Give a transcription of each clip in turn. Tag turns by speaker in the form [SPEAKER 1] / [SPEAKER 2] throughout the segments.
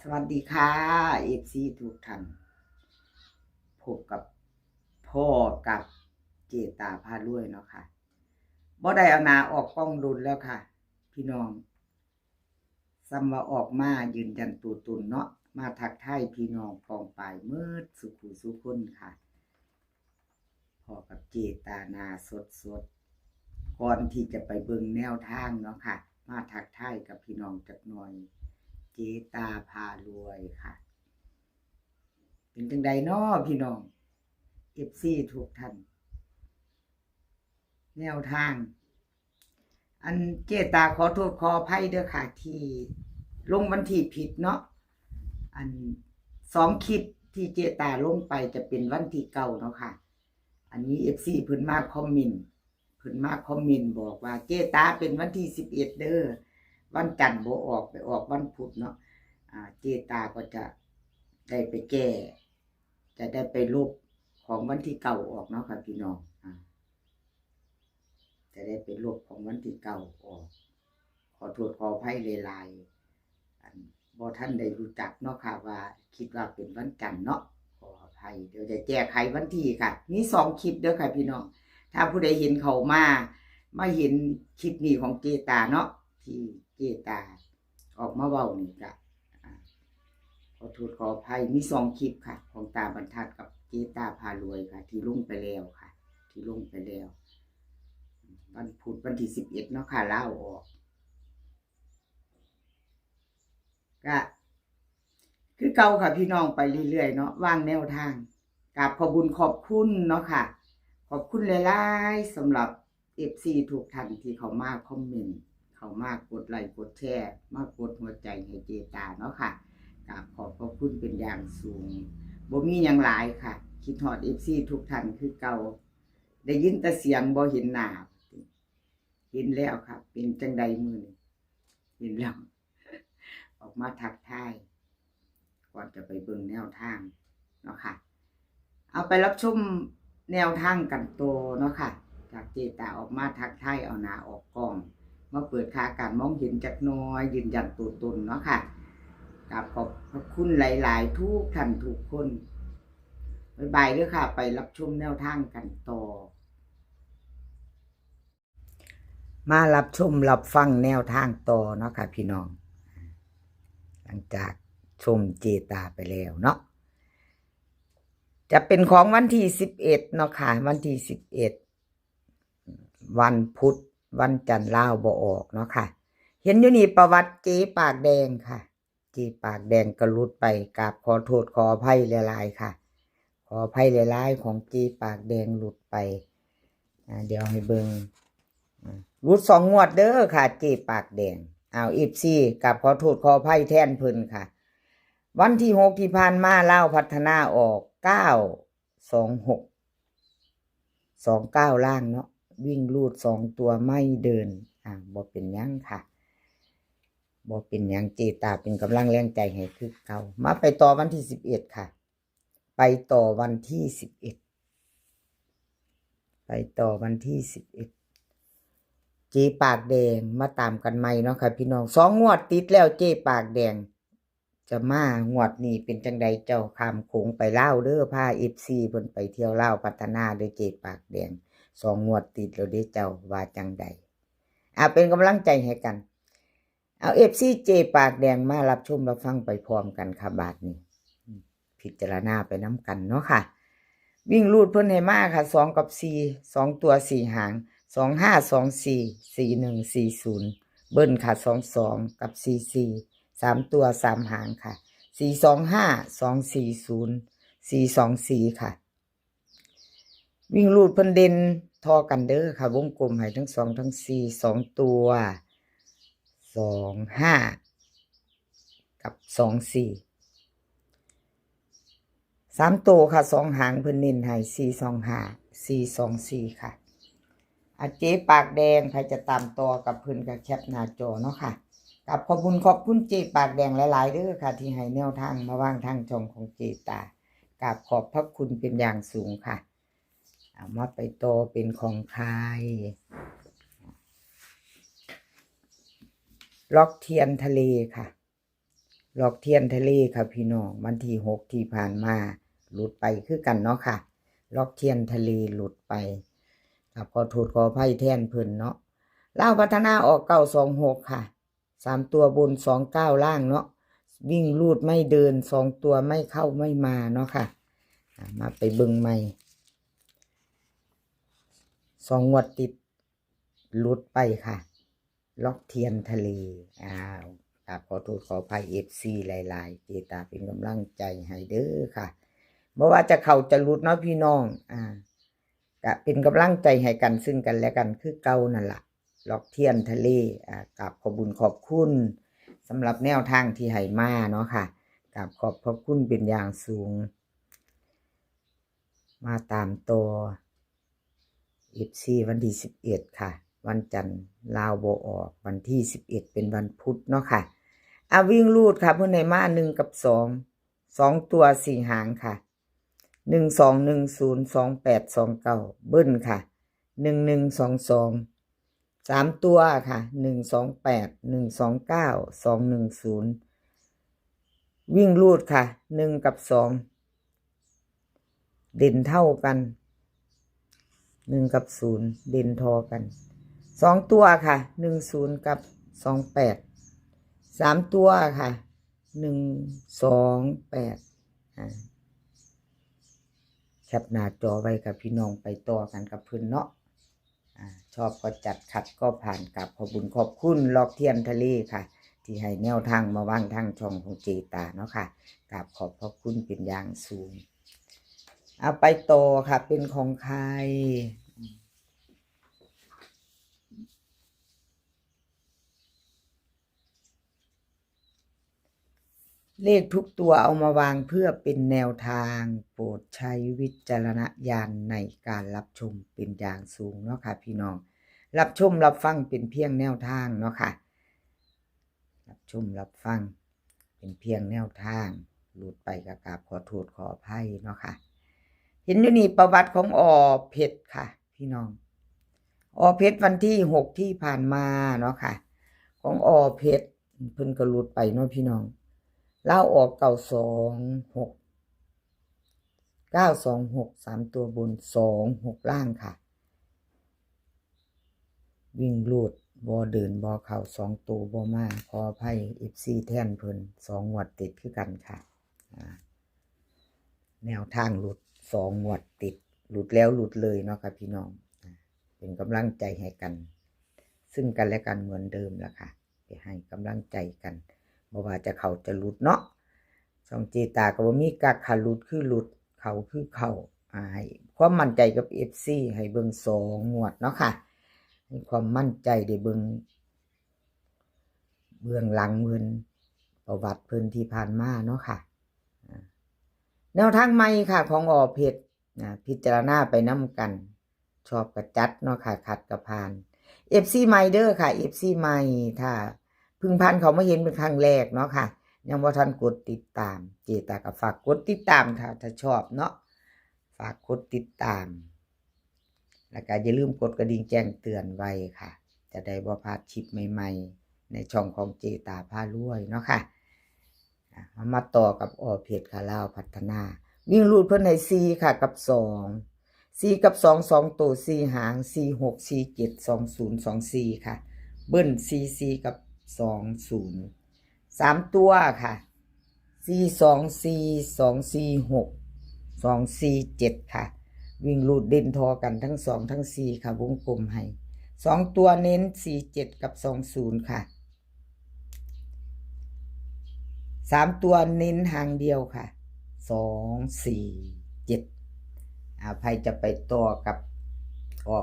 [SPEAKER 1] สวัสดีค่ะเอฟซีทุกท่านพบกับพ่อกับเจตาพารวยเนาะค่ะบ่ได้เอาหนาออกกล้องดุลแล้วค่ะพี่น้องซ้ำว่าออกมายืนยันตัวตนเนาะมาทักทายพี่น้องปองปายมืดสุขุสุคนค่ะพ่อกับเจตานาสดก่อนที่จะไปเบิ่งแนวทางเนาะค่ะมาทักทายกับพี่น้องจักหน่อยเจตาพารวยค่ะเป็นจังใดน้อพี่น้องเอฟซีทุกท่านแนวทางอันเจตาขอโทษขออภัยเด้อค่ะที่ลงวันที่ผิดเนาะอัน2 คลิปที่เจตาลงไปจะเป็นวันที่9เนาะค่ะอันนี้เอฟซีเพิ่นมาคอมเมนต์บอกว่าเจตาเป็นวันที่11เด้อวันจันทร์บ่ออกไปออกวันพุธเนาะเจตาก็จะได้ไปแก้จะได้ไปลบของวันที่9ออกเนาะค่ะพี่น้องจะได้ไปลบของวันที่9ออกขอโทษขออภัยหลายๆอันบ่ท่านได้รู้จักเนาะค่ะว่าคิดว่าเป็นวันจันทร์เนาะขออภัยเดี๋ยวจะแก้ไขวันที่ค่ะมี2 คลิปเด้อค่ะพี่น้องถ้าผู้ใดเห็นเขามาเห็นคลิปนี้ของเจตาเนาะที่เจตาออกมาเว้านี่ก็ขอโทษขออภัยมี2 คลิปค่ะของตาบรรทัดกับเจตาพารวยค่ะที่ลงไปแล้วค่ะที่ลงไปแล้ววันพุธวันที่11เนาะค่ะลาออกก็คือเก่าค่ะพี่น้องไปเรื่อยๆเนาะวางแนวทางกราบขอบคุญขอบคุณเนาะค่ะขอบคุณหลายๆสำหรับ FC ทุกท่านที่เขามาคอมเมนต์เขามากดไลค์กดแชร์มากดหัวใจให้เจตาเนาะค่ะกราบขอบพระคุณเป็นอย่างสูงบ่มีหยังหลายค่ะคิดฮอด FC ทุกท่านคือเก่าได้ยินแต่เสียงบ่เห็นหน้าเห็นแล้วครับเป็นจังใดมือเห็นแล้วออกมาทักทายก่อนจะไปเบิ่งแนวทางเนาะค่ะเอาไปรับชมแนวทางกันโตเนาะค่ะจากเจตาออกมาทักทายเอาหน้าออกกล้องมาเปิดค่าการมองเห็นจักน้อยยืนยันตัวตนเนาะค่ะกับขอบพระคุณหลายๆทุกท่านทุกคนบ๊ายบายเด้อค่ะไปรับชมแนวทางกันต่อมารับชมรับฟังแนวทางต่อเนาะค่ะพี่น้องหลังจากชมเจตาไปแล้วเนาะจะเป็นของวันที่11เนาะค่ะวันที่11วันพุธวันจันทร์ลาวบ่ออกเนาะค่ะเห็นอยู่นี่ประวัติเจ๊ปากแดงค่ะเจ๊ปากแดงก็หลุดไปกราบขอโทษขออภัยหลายๆค่ะขออภัยหลายๆของเจ๊ปากแดงหลุดไปเดี๋ยวให้เบิ่งรุด2 งวดเด้อค่ะเจ๊ปากแดงFC กับขอโทษขออภัยแทนเพิ่นค่ะวันที่6ที่ผ่านมาลาวพัฒนาออก92629ล่างเนาะวิ่งรูด2 ตัวไม่เดินบ่เป็นหยังค่ะบ่เป็นหยังเจตาเป็นกำลังแรงใจให้คือเก่ามาไปต่อวันที่11ค่ะไปต่อวันที่11เจ๊ปากแดงมาตามกันใหม่เนาะค่ะพี่น้อง2 งวดติดแล้วเจ๊ปากแดงจะมางวดนี้เป็นจังใดเจ้าข้ามโขงไปลาวเด้อพา FC เพิ่นไปเที่ยวลาวพัฒนาเด้อเจ๊ปากแดง2 งวดติดแล้วเด้อเจ้าว่าจังใดเป็นกำลังใจให้กันเอา FC เจ๊ปากแดงมารับชมรับฟังไปพร้อมกันค่ะบาดนี้พิจารณาไปนํกันเนาะค่ะวิ่งรูดเพิ่นให้มาค่ะ2กับ4 2ตัว4หาง2524 4140เบิ้ลค่ะ22กับ44 3ตัว3หางค่ะ425 240 424ค่ะวิ่งรูดเพิ่นเด่นทอกันเด้อค่ะวงกลมให้ทั้ง2ทั้ง4 2ตัว25กับ24 3ตัวค่ะ2หางเพิ่นเน้นให้425 424ค่ะเจ๊ปากแดงใครจะตามต่อกับเพิ่นก็แคปหน้าจอเนาะค่ะกับขอบคุณเจ๊ปากแดงหลายๆเด้อค่ะที่ให้แนวทางมาวางทางช่องของเจตากับขอบพระคุณเป็นอย่างสูงค่ะเอามาไปต่อเป็นของใครล็อกเทียนทะเลค่ะ ลอกเทียนทะเลค่ะพี่น้องวันที่6ที่ผ่านมาหลุดไปคือกันเนาะค่ะลอกเทียนทะเลหลุดไปครับขอโทษขออภัยแทนเพิ่นเนาะลาวพัฒนาออก926ค่ะ3ตัวบน29ล่างเนาะวิ่งลูดไม่เดิน2ตัวไม่เข้าไม่มาเนาะค่ะมาไปเบิ่งใหม่2งวดติดหลุดไปค่ะล็อกเทียนทะเลขอโทษขออภัย FC หลายๆเจตาเป็นกำลังใจให้เด้อค่ะบ่ว่าจะเข้าจะหลุดเนาะพี่น้องก็เป็นกำลังใจให้กันซึ่งกันและกันคือเก่านั่นล่ะล็อกเทียนทะเลกับขอบคุญขอบคุณสำหรับแนวทางที่ให้มาเนาะค่ะกับขอบพระคุณเป็นอย่างสูงมาตามตัว FC วันที่11ค่ะวันจันทร์ลาวบ่ออกวันที่11เป็นวันพุธเนาะค่ะวิ่งลูดค่ะเพิ่นให้มา1กับ2ตัว4หางค่ะ12102829เบิ้ลค่ะ1122 3ตัวค่ะ128 129 210วิ่งลูดค่ะ1กับ2เด่นเท่ากัน1กับ0เด่นทอกัน2ตัวค่ะ10กับ28 3ตัวค่ะ128แคปหน้าจอไว้กับพี่น้องไปต่อกันกับเพิ่นเนาะชอบก็จัดขัดก็ผ่านกับขอบคุญขอบคุณลอกเทียนทะเลค่ะที่ให้แนวทางมาวางทางช่องของเจตาเนาะค่ะกับขอบพระคุณเป็นอย่างสูงเอาไปต่อค่ะเป็นของใครเลขทุกตัวเอามาวางเพื่อเป็นแนวทางโปรดใช้วิจารณญาณในการรับชมเป็นอย่างสูงเนาะค่ะพี่น้องรับชมรับฟังเป็นเพียงแนวทางเนาะค่ะรับชมรับฟังเป็นเพียงแนวทางหลุดไปกับกราบขอโทษขออภัยเนาะค่ะเห็นอยู่นี่ประวัติของเพชรค่ะพี่น้องเพชรวันที่6ที่ผ่านมาเนาะค่ะของเพชรเพิ่นก็หลุดไปเนาะพี่น้องเล่าออก926 3ตัวบน26ล่างค่ะวิ่งลูดบ่เดินบ่เข้า2ตัวบ่มาขออภัย FC แทนเพิ่น2งวดติดคือกันค่ะแนวทางหลุด2งวดติดหลุดแล้วหลุดเลยเนาะค่ะพี่น้องเป็นกำลังใจให้กันซึ่งกันและกันเหมือนเดิมแล้วค่ะไปให้กำลังใจกันบ่ว่าจะเข้าจะหลุดเนาะช่องเจตาก็บ่มีกักค่ะหลุดคือหลุดเข้าคือเข้าให้ความมั่นใจกับ FC ให้เบิ่ง2งวดเนาะค่ะให้ความมั่นใจได้เบิ่งเบื้องหลังเพิ่นประวัติเพิ่นที่ผ่านมาเนาะค่ะแนวทางใหม่ค่ะของเพชรพิจารณาไปนำกันชอบกระจัดเนาะค่ะขัดกระพาน FC ใหม่เด้อค่ะ FC ใหม่ถ้าเพิ่งผ่านเขามาเห็นเป็นครั้งแรกเนาะค่ะยังบ่ทันกดติดตามเจตาก็ฝากกดติดตามถ้าชอบเนาะฝากกดติดตามแล้วก็อย่าลืมกดกระดิ่งแจ้งเตือนไว้ค่ะจะได้บ่พลาดคลิปใหม่ๆในช่องของเจตาพารวยเนาะค่ะมาต่อกับเพชรค่ะลาวพัฒนาวิ่งรูดเพิ่นให้4ค่ะกับ2กับ2ตัว4หาง46 47 20 24ค่ะเบิ้ล44กับ20 3ตัวค่ะ424 246 247ค่ะวิ่งรูดเด่นทอกันทั้ง2ทั้ง4ค่ะวงกลมให้2ตัวเน้น47กับ20ค่ะ3ตัวเน้นหางเดียวค่ะ247ใครจะไปต่อกับ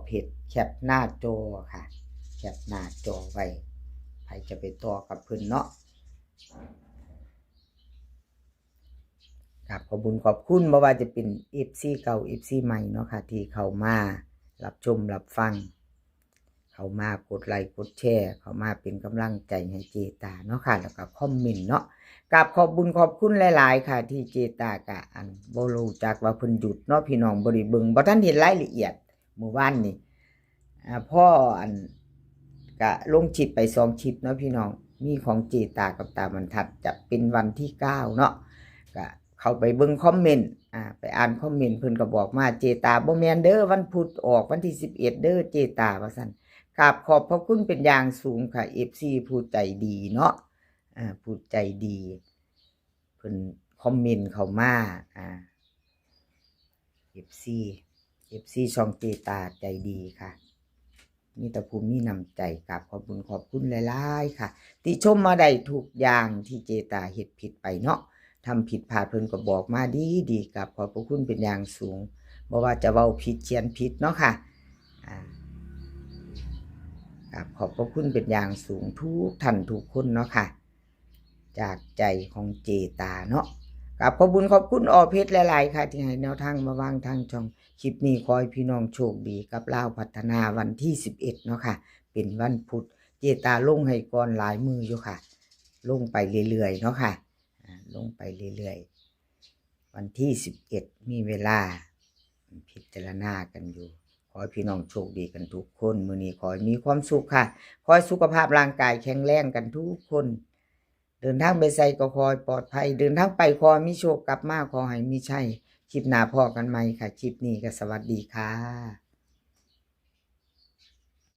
[SPEAKER 1] เพชรแคปหน้าจอค่ะแคปหน้าจอไว้ใครจะไปต่อกับเพิ่นเนาะขอบคุณขอบคุณบ่ว่าจะเป็น FC เก่า FC ใหม่เนาะค่ะที่เข้ามารับชมรับฟังเข้ามากดไลค์กดแชร์เข้ามาเป็นกำลังใจให้เจตาเนาะค่ะแล้วก็คอมเมนต์เนาะขอบคุณขอบคุณหลายๆค่ะที่เจตากะบ่รู้จักว่าเพิ่นหยุดเนาะพี่น้องบ่ได้เบิ่งบ่ทันเห็นรายละเอียดเมื่อวานนี้พ่อกะลงชิปไป2ชิปเนาะพี่น้อง มีของเจตากับตาบรรทัดจะเป็นวันที่9เนาะก็เข้าไปเบิ่งคอมเมนต์ไปอ่านคอมเมนต์เพิ่นก็บอกมาเจตาบ่แม่นเด้อวันพุธออกวันที่11เด้อเจตาว่าซั่นครับขอบพระคุณเป็นอย่างสูงค่ะ FC ผู้ใจดีเนาะผู้ใจดีเพิ่นคอมเมนต์เข้ามาFC ช่องเจตาใจดีค่ะมีแต่ภูมิมีน้ำใจกับขอบคุณหลายๆค่ะที่ชมมาได้ทุกอย่างที่เจตาเฮ็ดผิดไปเนาะทำผิดพลาดเพิ่นก็บอกมาดีกับขอบพระคุณเป็นอย่างสูงบ่ว่าจะเว้าผิดเขียนผิดเนาะค่ะกับขอบพระคุณเป็นอย่างสูงทุกท่านทุกคนเนาะค่ะจากใจของเจตาเนาะกับขอบคุณอเพชรหลายๆค่ะที่ให้แนวทางมาวางทางช่องคลิปนี้ขอให้พี่น้องโชคดีกับลาวพัฒนาวันที่11เนาะค่ะเป็นวันพุธเจตาลงให้ก่อนหลายมืออยู่ค่ะลงไปเรื่อยๆเนาะค่ะลงไปเรื่อยๆวันที่11มีเวลาพิจารณากันอยู่ขอให้พี่น้องโชคดีกันทุกคนมื้อนี้ขอให้มีความสุขค่ะขอให้สุขภาพร่างกายแข็งแรงกันทุกคนเดินทางไปไสก็ขอให้ปลอดภัยเดินทางไปขอให้มีโชคกลับมาขอให้มีชัยคลิปหน้าพอกันใหม่ค่ะคลิปนี้ก็สวัสดีค่ะ